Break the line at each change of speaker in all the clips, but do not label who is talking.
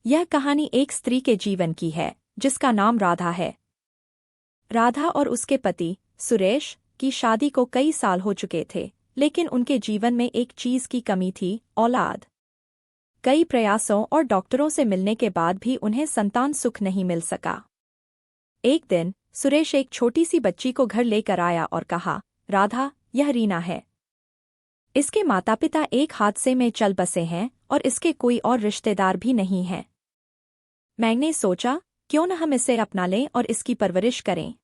यह कहानी एक स्त्री के जीवन की है जिसका नाम राधा है। राधा और उसके पति सुरेश की शादी को कई साल हो चुके थे, लेकिन उनके जीवन में एक चीज की कमी थी, औलाद। कई प्रयासों और डॉक्टरों से मिलने के बाद भी उन्हें संतान सुख नहीं मिल सका। एक दिन सुरेश एक छोटी सी बच्ची को घर लेकर आया और कहा, राधा, यह रीना है। इसके माता पिता एक हादसे में चल बसे हैं और इसके कोई और रिश्तेदार भी नहीं हैं। मैंने सोचा, क्यों न हम इसे अपना लें और इसकी परवरिश करें।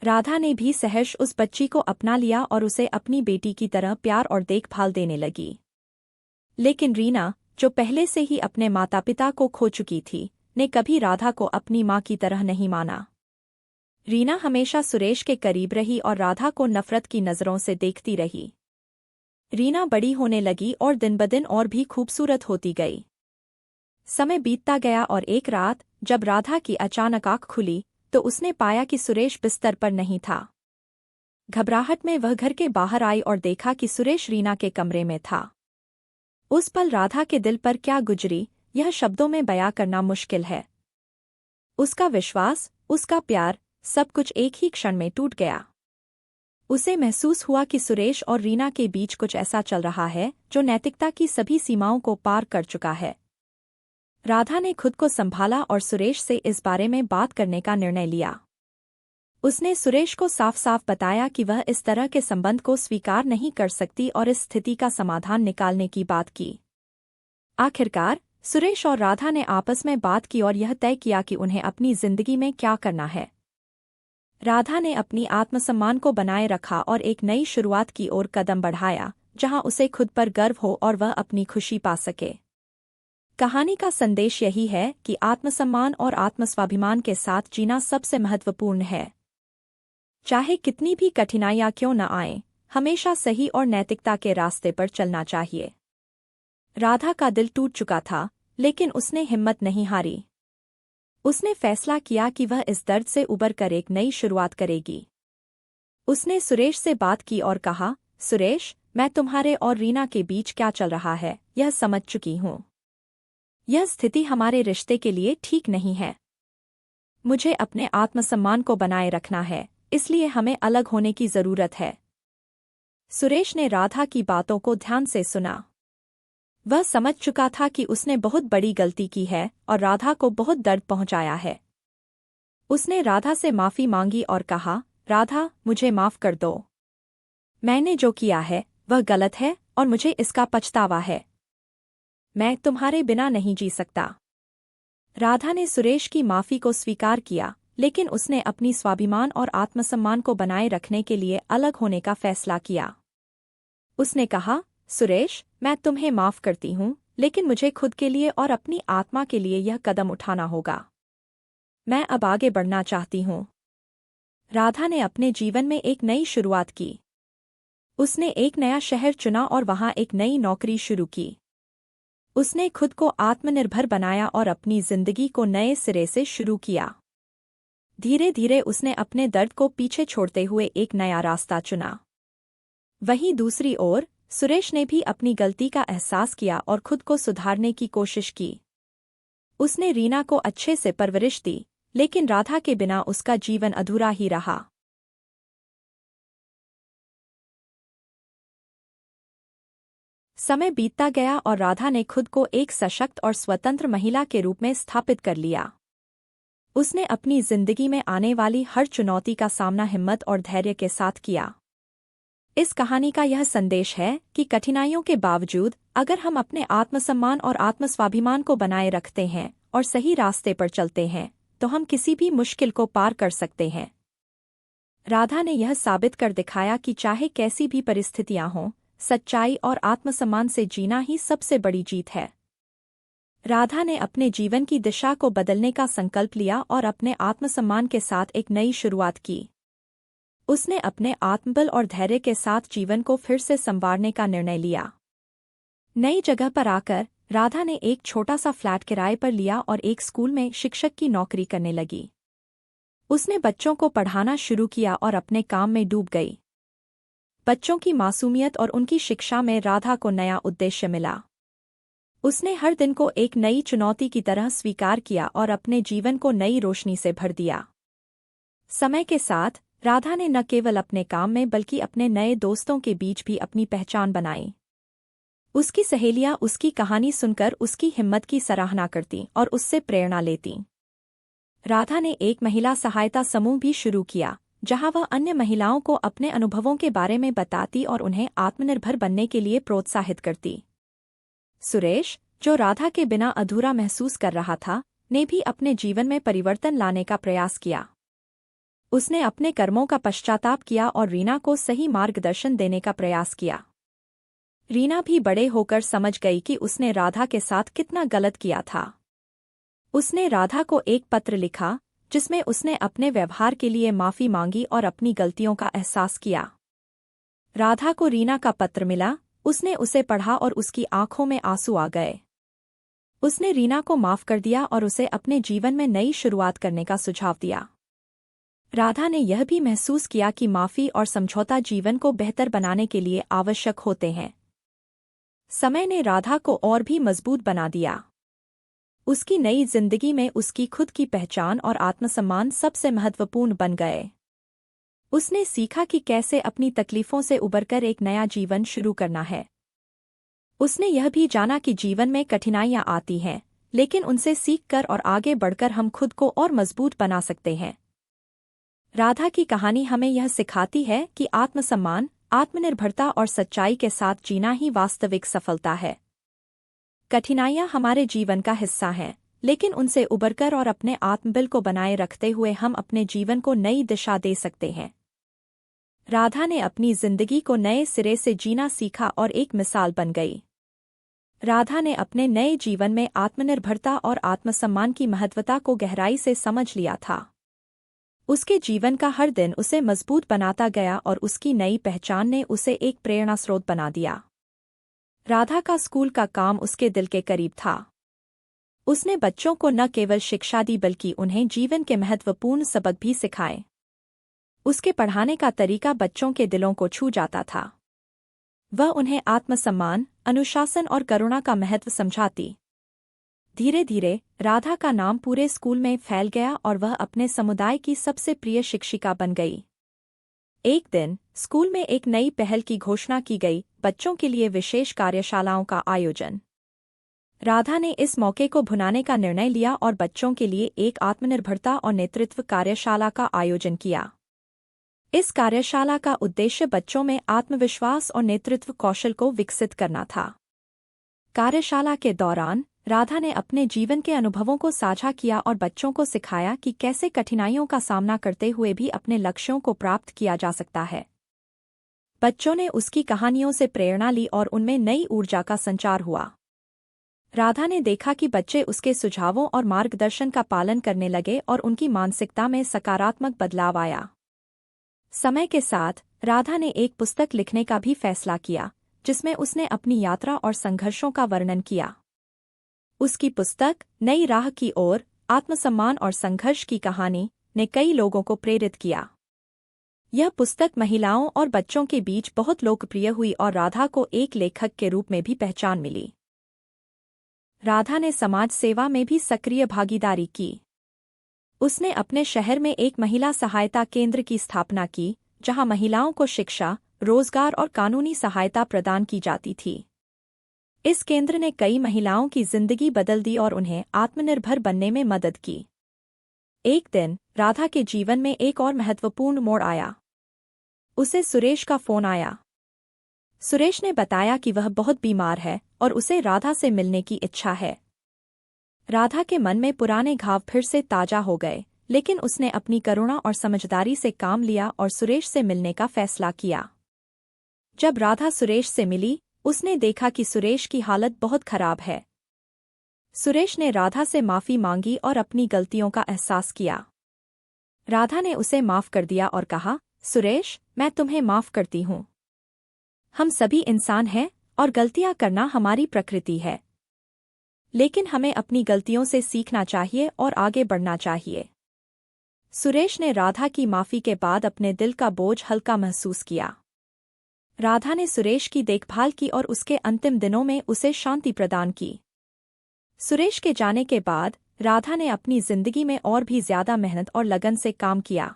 राधा ने भी सहर्ष उस बच्ची को अपना लिया और उसे अपनी बेटी की तरह प्यार और देखभाल देने लगी। लेकिन रीना, जो पहले से ही अपने माता पिता को खो चुकी थी, ने कभी राधा को अपनी माँ की तरह नहीं माना। रीना हमेशा सुरेश के करीब रही और राधा को नफरत की नज़रों से देखती रही। रीना बड़ी होने लगी और दिन ब दिन और भी खूबसूरत होती गई। समय बीतता गया और एक रात जब राधा की अचानक आँख खुली तो उसने पाया कि सुरेश बिस्तर पर नहीं था। घबराहट में वह घर के बाहर आई और देखा कि सुरेश रीना के कमरे में था। उस पल राधा के दिल पर क्या गुजरी, यह शब्दों में बयां करना मुश्किल है। उसका विश्वास, उसका प्यार, सब कुछ एक ही क्षण में टूट गया। उसे महसूस हुआ कि सुरेश और रीना के बीच कुछ ऐसा चल रहा है जो नैतिकता की सभी सीमाओं को पार कर चुका है। राधा ने खुद को संभाला और सुरेश से इस बारे में बात करने का निर्णय लिया। उसने सुरेश को साफ साफ बताया कि वह इस तरह के संबंध को स्वीकार नहीं कर सकती और इस स्थिति का समाधान निकालने की बात की। आखिरकार सुरेश और राधा ने आपस में बात की और यह तय किया कि उन्हें अपनी जिंदगी में क्या करना है। राधा ने अपनी आत्मसम्मान को बनाए रखा और एक नई शुरुआत की ओर कदम बढ़ाया, जहां उसे खुद पर गर्व हो और वह अपनी खुशी पा सके। कहानी का संदेश यही है कि आत्मसम्मान और आत्मस्वाभिमान के साथ जीना सबसे महत्वपूर्ण है। चाहे कितनी भी कठिनाइयां क्यों न आएं, हमेशा सही और नैतिकता के रास्ते पर चलना चाहिए। राधा का दिल टूट चुका था, लेकिन उसने हिम्मत नहीं हारी। उसने फैसला किया कि वह इस दर्द से उबर कर एक नई शुरुआत करेगी। उसने सुरेश से बात की और कहा, सुरेश, मैं तुम्हारे और रीना के बीच क्या चल रहा है, यह समझ चुकी हूँ। यह स्थिति हमारे रिश्ते के लिए ठीक नहीं है। मुझे अपने आत्मसम्मान को बनाए रखना है, इसलिए हमें अलग होने की जरूरत है। सुरेश ने राधा की बातों को ध्यान से सुना। वह समझ चुका था कि उसने बहुत बड़ी गलती की है और राधा को बहुत दर्द पहुंचाया है। उसने राधा से माफी मांगी और कहा, राधा, मुझे माफ कर दो। मैंने जो किया है वह गलत है और मुझे इसका पछतावा है। मैं तुम्हारे बिना नहीं जी सकता। राधा ने सुरेश की माफी को स्वीकार किया, लेकिन उसने अपनी स्वाभिमान और आत्मसम्मान को बनाए रखने के लिए अलग होने का फैसला किया। उसने कहा, सुरेश, मैं तुम्हें माफ करती हूँ, लेकिन मुझे खुद के लिए और अपनी आत्मा के लिए यह कदम उठाना होगा। मैं अब आगे बढ़ना चाहती हूँ। राधा ने अपने जीवन में एक नई शुरुआत की। उसने एक नया शहर चुना और वहां एक नई नौकरी शुरू की। उसने खुद को आत्मनिर्भर बनाया और अपनी जिंदगी को नए सिरे से शुरू किया। धीरे धीरे उसने अपने दर्द को पीछे छोड़ते हुए एक नया रास्ता चुना। वहीं दूसरी ओर सुरेश ने भी अपनी गलती का एहसास किया और खुद को सुधारने की कोशिश की। उसने रीना को अच्छे से परवरिश दी, लेकिन राधा के बिना उसका जीवन अधूरा ही रहा। समय बीतता गया और राधा ने खुद को एक सशक्त और स्वतंत्र महिला के रूप में स्थापित कर लिया। उसने अपनी जिंदगी में आने वाली हर चुनौती का सामना हिम्मत और धैर्य के साथ किया। इस कहानी का यह संदेश है कि कठिनाइयों के बावजूद अगर हम अपने आत्मसम्मान और आत्मस्वाभिमान को बनाए रखते हैं और सही रास्ते पर चलते हैं, तो हम किसी भी मुश्किल को पार कर सकते हैं। राधा ने यह साबित कर दिखाया कि चाहे कैसी भी परिस्थितियां हों, सच्चाई और आत्मसम्मान से जीना ही सबसे बड़ी जीत है। राधा ने अपने जीवन की दिशा को बदलने का संकल्प लिया और अपने आत्मसम्मान के साथ एक नई शुरुआत की। उसने अपने आत्मबल और धैर्य के साथ जीवन को फिर से संवारने का निर्णय लिया। नई जगह पर आकर राधा ने एक छोटा सा फ्लैट किराए पर लिया और एक स्कूल में शिक्षक की नौकरी करने लगी। उसने बच्चों को पढ़ाना शुरू किया और अपने काम में डूब गई। बच्चों की मासूमियत और उनकी शिक्षा में राधा को नया उद्देश्य मिला। उसने हर दिन को एक नई चुनौती की तरह स्वीकार किया और अपने जीवन को नई रोशनी से भर दिया। समय के साथ राधा ने न केवल अपने काम में बल्कि अपने नए दोस्तों के बीच भी अपनी पहचान बनाई। उसकी सहेलियां उसकी कहानी सुनकर उसकी हिम्मत की सराहना करतीं और उससे प्रेरणा लेतीं। राधा ने एक महिला सहायता समूह भी शुरू किया, जहां वह अन्य महिलाओं को अपने अनुभवों के बारे में बताती और उन्हें आत्मनिर्भर बनने के लिए प्रोत्साहित करती। सुरेश, जो राधा के बिना अधूरा महसूस कर रहा था, ने भी अपने जीवन में परिवर्तन लाने का प्रयास किया। उसने अपने कर्मों का पश्चाताप किया और रीना को सही मार्गदर्शन देने का प्रयास किया। रीना भी बड़े होकर समझ गई कि उसने राधा के साथ कितना गलत किया था। उसने राधा को एक पत्र लिखा, जिसमें उसने अपने व्यवहार के लिए माफी मांगी और अपनी गलतियों का एहसास किया। राधा को रीना का पत्र मिला, उसने उसे पढ़ा और उसकी आंखों में आंसू आ गए। उसने रीना को माफ कर दिया और उसे अपने जीवन में नई शुरुआत करने का सुझाव दिया। राधा ने यह भी महसूस किया कि माफी और समझौता जीवन को बेहतर बनाने के लिए आवश्यक होते हैं। समय ने राधा को और भी मजबूत बना दिया। उसकी नई जिंदगी में उसकी खुद की पहचान और आत्मसम्मान सबसे महत्वपूर्ण बन गए। उसने सीखा कि कैसे अपनी तकलीफों से उबरकर एक नया जीवन शुरू करना है। उसने यह भी जाना कि जीवन में कठिनाइयां आती हैं, लेकिन उनसे सीखकर और आगे बढ़कर हम खुद को और मजबूत बना सकते हैं। राधा की कहानी हमें यह सिखाती है कि आत्मसम्मान, आत्मनिर्भरता और सच्चाई के साथ जीना ही वास्तविक सफलता है। कठिनाइयां हमारे जीवन का हिस्सा हैं, लेकिन उनसे उबरकर और अपने आत्मबल को बनाए रखते हुए हम अपने जीवन को नई दिशा दे सकते हैं। राधा ने अपनी जिंदगी को नए सिरे से जीना सीखा और एक मिसाल बन गई। राधा ने अपने नए जीवन में आत्मनिर्भरता और आत्मसम्मान की महत्वता को गहराई से समझ लिया था। उसके जीवन का हर दिन उसे मजबूत बनाता गया और उसकी नई पहचान ने उसे एक प्रेरणा स्रोत बना दिया। राधा का स्कूल का काम उसके दिल के करीब था। उसने बच्चों को न केवल शिक्षा दी बल्कि उन्हें जीवन के महत्वपूर्ण सबक भी सिखाए। उसके पढ़ाने का तरीका बच्चों के दिलों को छू जाता था। वह उन्हें आत्मसम्मान, अनुशासन और करुणा का महत्व समझाती। धीरे धीरे राधा का नाम पूरे स्कूल में फैल गया और वह अपने समुदाय की सबसे प्रिय शिक्षिका बन गई। एक दिन स्कूल में एक नई पहल की घोषणा की गई, बच्चों के लिए विशेष कार्यशालाओं का आयोजन। राधा ने इस मौके को भुनाने का निर्णय लिया और बच्चों के लिए एक आत्मनिर्भरता और नेतृत्व कार्यशाला का आयोजन किया। इस कार्यशाला का उद्देश्य बच्चों में आत्मविश्वास और नेतृत्व कौशल को विकसित करना था। कार्यशाला के दौरान राधा ने अपने जीवन के अनुभवों को साझा किया और बच्चों को सिखाया कि कैसे कठिनाइयों का सामना करते हुए भी अपने लक्ष्यों को प्राप्त किया जा सकता है। बच्चों ने उसकी कहानियों से प्रेरणा ली और उनमें नई ऊर्जा का संचार हुआ। राधा ने देखा कि बच्चे उसके सुझावों और मार्गदर्शन का पालन करने लगे और उनकी मानसिकता में सकारात्मक बदलाव आया। समय के साथ राधा ने एक पुस्तक लिखने का भी फैसला किया, जिसमें उसने अपनी यात्रा और संघर्षों का वर्णन किया। उसकी पुस्तक नई राह की ओर, आत्मसम्मान और संघर्ष की कहानी ने कई लोगों को प्रेरित किया। यह पुस्तक महिलाओं और बच्चों के बीच बहुत लोकप्रिय हुई और राधा को एक लेखक के रूप में भी पहचान मिली। राधा ने समाज सेवा में भी सक्रिय भागीदारी की। उसने अपने शहर में एक महिला सहायता केंद्र की स्थापना की, जहां महिलाओं को शिक्षा, रोजगार और कानूनी सहायता प्रदान की जाती थी। इस केंद्र ने कई महिलाओं की जिंदगी बदल दी और उन्हें आत्मनिर्भर बनने में मदद की। एक दिन राधा के जीवन में एक और महत्वपूर्ण मोड़ आया। उसे सुरेश का फोन आया। सुरेश ने बताया कि वह बहुत बीमार है और उसे राधा से मिलने की इच्छा है। राधा के मन में पुराने घाव फिर से ताजा हो गए, लेकिन उसने अपनी करुणा और समझदारी से काम लिया और सुरेश से मिलने का फैसला किया। जब राधा सुरेश से मिली, उसने देखा कि सुरेश की हालत बहुत खराब है। सुरेश ने राधा से माफी मांगी और अपनी गलतियों का एहसास किया। राधा ने उसे माफ कर दिया और कहा, सुरेश, मैं तुम्हें माफ करती हूँ। हम सभी इंसान हैं और गलतियां करना हमारी प्रकृति है। लेकिन हमें अपनी गलतियों से सीखना चाहिए और आगे बढ़ना चाहिए। सुरेश ने राधा की माफी के बाद अपने दिल का बोझ हल्का महसूस किया। राधा ने सुरेश की देखभाल की और उसके अंतिम दिनों में उसे शांति प्रदान की। सुरेश के जाने के बाद राधा ने अपनी जिंदगी में और भी ज्यादा मेहनत और लगन से काम किया।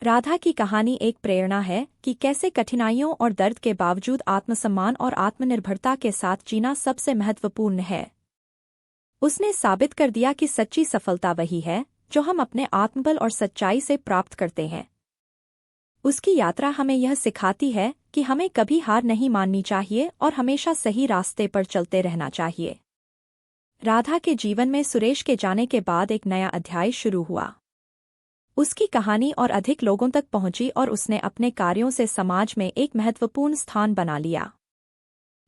राधा की कहानी एक प्रेरणा है कि कैसे कठिनाइयों और दर्द के बावजूद आत्मसम्मान और आत्मनिर्भरता के साथ जीना सबसे महत्वपूर्ण है। उसने साबित कर दिया कि सच्ची सफलता वही है जो हम अपने आत्मबल और सच्चाई से प्राप्त करते हैं। उसकी यात्रा हमें यह सिखाती है कि हमें कभी हार नहीं माननी चाहिए और हमेशा सही रास्ते पर चलते रहना चाहिए। राधा के जीवन में सुरेश के जाने के बाद एक नया अध्याय शुरू हुआ। उसकी कहानी और अधिक लोगों तक पहुंची और उसने अपने कार्यों से समाज में एक महत्वपूर्ण स्थान बना लिया।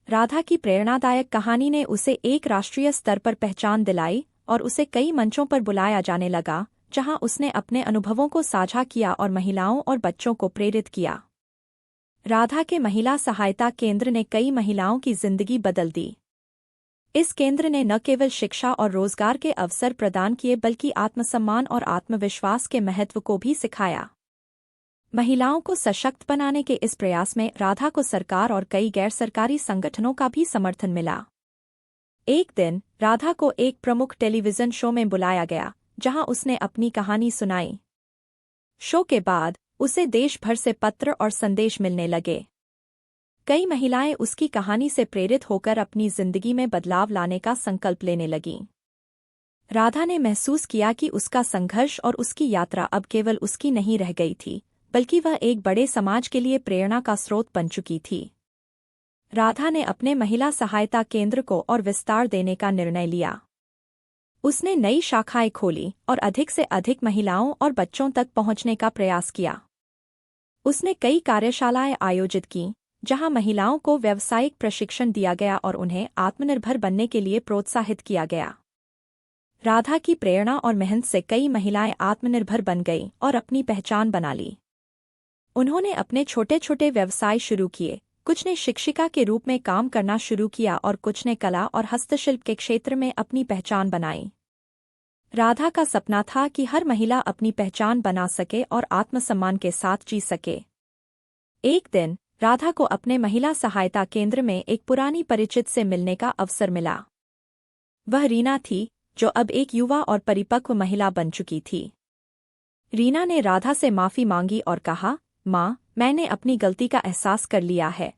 राधा की प्रेरणादायक कहानी ने उसे एक राष्ट्रीय स्तर पर पहचान दिलाई और उसे कई मंचों पर बुलाया जाने लगा, जहां उसने अपने अनुभवों को साझा किया और महिलाओं और बच्चों को प्रेरित किया। राधा के महिला सहायता केंद्र ने कई महिलाओं की जिंदगी बदल दी। इस केंद्र ने न केवल शिक्षा और रोजगार के अवसर प्रदान किए बल्कि आत्मसम्मान और आत्मविश्वास के महत्व को भी सिखाया। महिलाओं को सशक्त बनाने के इस प्रयास में राधा को सरकार और कई गैर सरकारी संगठनों का भी समर्थन मिला। एक दिन राधा को एक प्रमुख टेलीविजन शो में बुलाया गया, जहां उसने अपनी कहानी सुनाई। शो के बाद उसे देश भर से पत्र और संदेश मिलने लगे। कई महिलाएं उसकी कहानी से प्रेरित होकर अपनी जिंदगी में बदलाव लाने का संकल्प लेने लगीं। राधा ने महसूस किया कि उसका संघर्ष और उसकी यात्रा अब केवल उसकी नहीं रह गई थी, बल्कि वह एक बड़े समाज के लिए प्रेरणा का स्रोत बन चुकी थी। राधा ने अपने महिला सहायता केंद्र को और विस्तार देने का निर्णय लिया। उसने नई शाखाएं खोली और अधिक से अधिक महिलाओं और बच्चों तक पहुंचने का प्रयास किया। उसने कई कार्यशालाएं आयोजित कीं, जहां महिलाओं को व्यावसायिक प्रशिक्षण दिया गया और उन्हें आत्मनिर्भर बनने के लिए प्रोत्साहित किया गया। राधा की प्रेरणा और मेहनत से कई महिलाएं आत्मनिर्भर बन गईं और अपनी पहचान बना ली। उन्होंने अपने छोटे छोटे व्यवसाय शुरू किए, कुछ ने शिक्षिका के रूप में काम करना शुरू किया और कुछ ने कला और हस्तशिल्प के क्षेत्र में अपनी पहचान बनाई। राधा का सपना था कि हर महिला अपनी पहचान बना सके और आत्मसम्मान के साथ जी सके। एक दिन राधा को अपने महिला सहायता केंद्र में एक पुरानी परिचित से मिलने का अवसर मिला। वह रीना थी, जो अब एक युवा और परिपक्व महिला बन चुकी थी। रीना ने राधा से माफी मांगी और कहा, माँ, मैंने अपनी गलती का एहसास कर लिया है।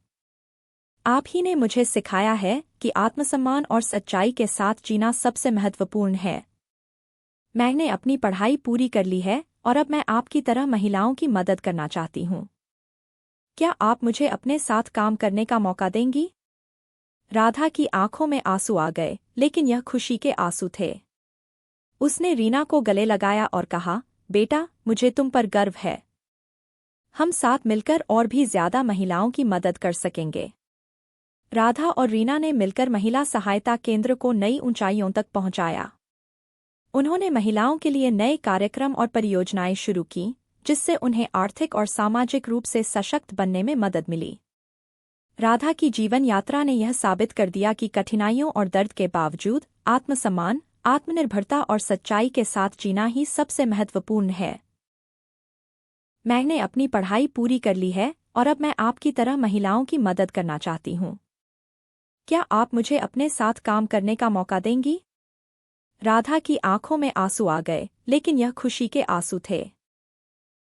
आप ही ने मुझे सिखाया है कि आत्मसम्मान और सच्चाई के साथ जीना सबसे महत्वपूर्ण है। मैंने अपनी पढ़ाई पूरी कर ली है और अब मैं आपकी तरह महिलाओं की मदद करना चाहती हूँ। क्या आप मुझे अपने साथ काम करने का मौका देंगी? राधा की आंखों में आंसू आ गए, लेकिन यह खुशी के आंसू थे। उसने रीना को गले लगाया और कहा, बेटा, मुझे तुम पर गर्व है। हम साथ मिलकर और भी ज्यादा महिलाओं की मदद कर सकेंगे। राधा और रीना ने मिलकर महिला सहायता केंद्र को नई ऊंचाइयों तक पहुंचाया। उन्होंने महिलाओं के लिए नए कार्यक्रम और परियोजनाएं शुरू कीं, जिससे उन्हें आर्थिक और सामाजिक रूप से सशक्त बनने में मदद मिली। राधा की जीवन यात्रा ने यह साबित कर दिया कि कठिनाइयों और दर्द के बावजूद आत्मसम्मान, आत्मनिर्भरता और सच्चाई के साथ जीना ही सबसे महत्वपूर्ण है। मैंने अपनी पढ़ाई पूरी कर ली है और अब मैं आपकी तरह महिलाओं की मदद करना चाहती हूँ। क्या आप मुझे अपने साथ काम करने का मौका देंगी? राधा की आंखों में आंसू आ गए, लेकिन यह खुशी के आंसू थे।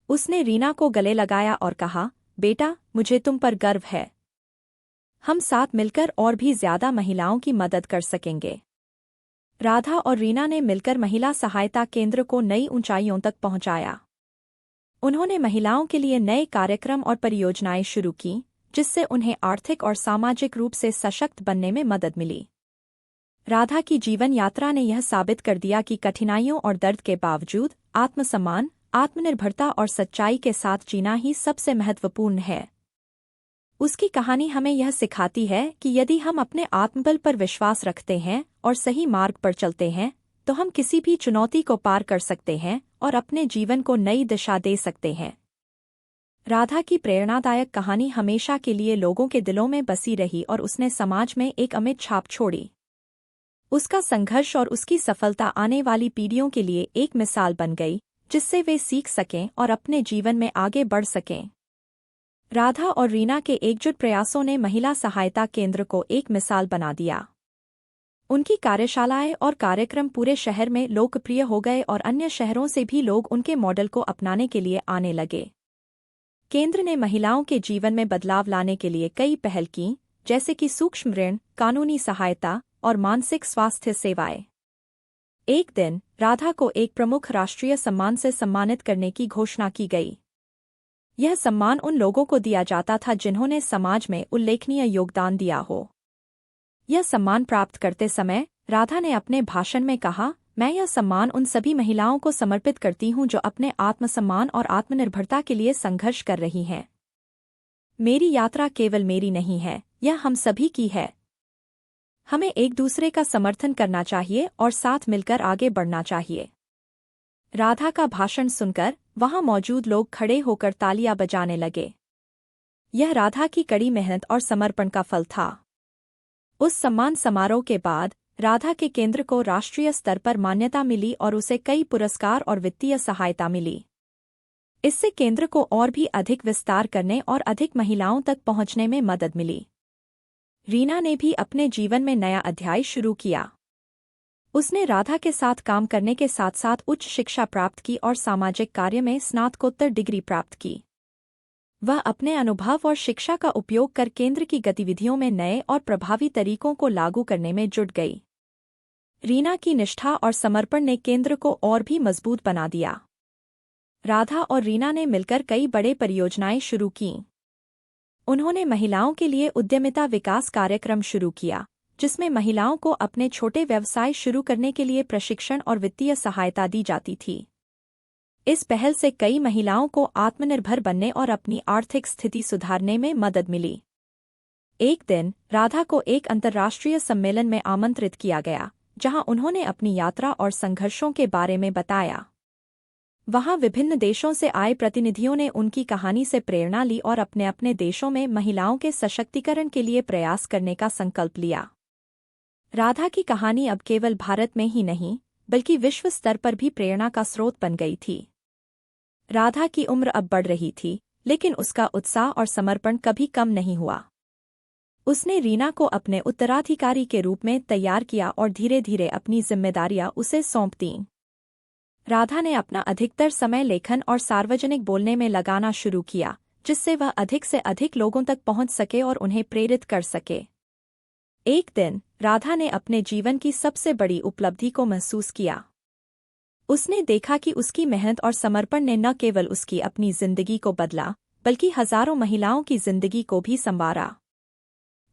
उसने रीना को गले लगाया और कहा, बेटा, मुझे तुम पर गर्व है। हम साथ मिलकर और भी ज्यादा महिलाओं की मदद कर सकेंगे। राधा और रीना ने मिलकर महिला सहायता केंद्र को नई ऊंचाइयों तक पहुंचाया। उन्होंने महिलाओं के लिए नए कार्यक्रम और परियोजनाएं शुरू कीं, जिससे उन्हें आर्थिक और सामाजिक रूप से सशक्त बनने में मदद मिली। राधा की जीवन यात्रा ने यह साबित कर दिया कि कठिनाइयों और दर्द के बावजूद आत्मसम्मान, आत्मनिर्भरता और सच्चाई के साथ जीना ही सबसे महत्वपूर्ण है। उसकी कहानी हमें यह सिखाती है कि यदि हम अपने आत्मबल पर विश्वास रखते हैं और सही मार्ग पर चलते हैं, तो हम किसी भी चुनौती को पार कर सकते हैं और अपने जीवन को नई दिशा दे सकते हैं। राधा की प्रेरणादायक कहानी हमेशा के लिए लोगों के दिलों में बसी रही और उसने समाज में एक अमिट छाप छोड़ी। उसका संघर्ष और उसकी सफलता आने वाली पीढ़ियों के लिए एक मिसाल बन गई, जिससे वे सीख सकें और अपने जीवन में आगे बढ़ सकें। राधा और रीना के एकजुट प्रयासों ने महिला सहायता केंद्र को एक मिसाल बना दिया। उनकी कार्यशालाएं और कार्यक्रम पूरे शहर में लोकप्रिय हो गए और अन्य शहरों से भी लोग उनके मॉडल को अपनाने के लिए आने लगे। केंद्र ने महिलाओं के जीवन में बदलाव लाने के लिए कई पहल की, जैसे कि सूक्ष्म ऋण, कानूनी सहायता और मानसिक स्वास्थ्य सेवाएं। एक दिन राधा को एक प्रमुख राष्ट्रीय सम्मान से सम्मानित करने की घोषणा की गई। यह सम्मान उन लोगों को दिया जाता था जिन्होंने समाज में उल्लेखनीय योगदान दिया हो। यह सम्मान प्राप्त करते समय राधा ने अपने भाषण में कहा, मैं यह सम्मान उन सभी महिलाओं को समर्पित करती हूं जो अपने आत्मसम्मान और आत्मनिर्भरता के लिए संघर्ष कर रही हैं। मेरी यात्रा केवल मेरी नहीं है, यह हम सभी की है। हमें एक दूसरे का समर्थन करना चाहिए और साथ मिलकर आगे बढ़ना चाहिए। राधा का भाषण सुनकर वहां मौजूद लोग खड़े होकर तालियां बजाने लगे। यह राधा की कड़ी मेहनत और समर्पण का फल था। उस सम्मान समारोह के बाद राधा के केंद्र को राष्ट्रीय स्तर पर मान्यता मिली और उसे कई पुरस्कार और वित्तीय सहायता मिली। इससे केंद्र को और भी अधिक विस्तार करने और अधिक महिलाओं तक पहुंचने में मदद मिली। रीना ने भी अपने जीवन में नया अध्याय शुरू किया। उसने राधा के साथ काम करने के साथ साथ उच्च शिक्षा प्राप्त की और सामाजिक कार्य में स्नातकोत्तर डिग्री प्राप्त की। वह अपने अनुभव और शिक्षा का उपयोग कर केंद्र की गतिविधियों में नए और प्रभावी तरीकों को लागू करने में जुट गई। रीना की निष्ठा और समर्पण ने केंद्र को और भी मजबूत बना दिया। राधा और रीना ने मिलकर कई बड़े परियोजनाएं शुरू कीं। उन्होंने महिलाओं के लिए उद्यमिता विकास कार्यक्रम शुरू किया, जिसमें महिलाओं को अपने छोटे व्यवसाय शुरू करने के लिए प्रशिक्षण और वित्तीय सहायता दी जाती थी। इस पहल से कई महिलाओं को आत्मनिर्भर बनने और अपनी आर्थिक स्थिति सुधारने में मदद मिली। एक दिन राधा को एक अंतर्राष्ट्रीय सम्मेलन में आमंत्रित किया गया, जहां उन्होंने अपनी यात्रा और संघर्षों के बारे में बताया। वहां विभिन्न देशों से आए प्रतिनिधियों ने उनकी कहानी से प्रेरणा ली और अपने अपने देशों में महिलाओं के सशक्तिकरण के लिए प्रयास करने का संकल्प लिया। राधा की कहानी अब केवल भारत में ही नहीं, बल्कि विश्व स्तर पर भी प्रेरणा का स्रोत बन गई थी। राधा की उम्र अब बढ़ रही थी, लेकिन उसका उत्साह और समर्पण कभी कम नहीं हुआ। उसने रीना को अपने उत्तराधिकारी के रूप में तैयार किया और धीरे धीरे अपनी जिम्मेदारियां उसे सौंप दीं। राधा ने अपना अधिकतर समय लेखन और सार्वजनिक बोलने में लगाना शुरू किया, जिससे वह अधिक से अधिक लोगों तक पहुंच सके और उन्हें प्रेरित कर सके। एक दिन राधा ने अपने जीवन की सबसे बड़ी उपलब्धि को महसूस किया। उसने देखा कि उसकी मेहनत और समर्पण ने न केवल उसकी अपनी जिंदगी को बदला, बल्कि हजारों महिलाओं की जिंदगी को भी संवारा।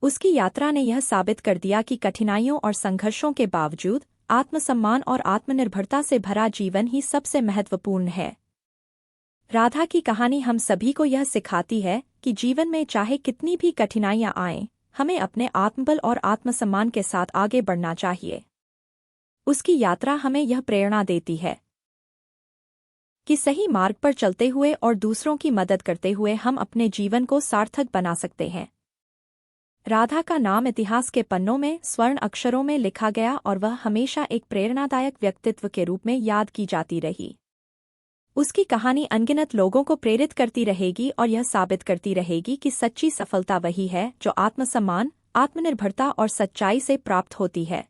उसकी यात्रा ने यह साबित कर दिया कि कठिनाइयों और संघर्षों के बावजूद आत्मसम्मान और आत्मनिर्भरता से भरा जीवन ही सबसे महत्वपूर्ण है। राधा की कहानी हम सभी को यह सिखाती है कि जीवन में चाहे कितनी भी कठिनाइयां आएं, हमें अपने आत्मबल और आत्मसम्मान के साथ आगे बढ़ना चाहिए। उसकी यात्रा हमें यह प्रेरणा देती है कि सही मार्ग पर चलते हुए और दूसरों की मदद करते हुए हम अपने जीवन को सार्थक बना सकते हैं। राधा का नाम इतिहास के पन्नों में स्वर्ण अक्षरों में लिखा गया और वह हमेशा एक प्रेरणादायक व्यक्तित्व के रूप में याद की जाती रही। उसकी कहानी अनगिनत लोगों को प्रेरित करती रहेगी और यह साबित करती रहेगी कि सच्ची सफलता वही है जो आत्मसम्मान, आत्मनिर्भरता और सच्चाई से प्राप्त होती है।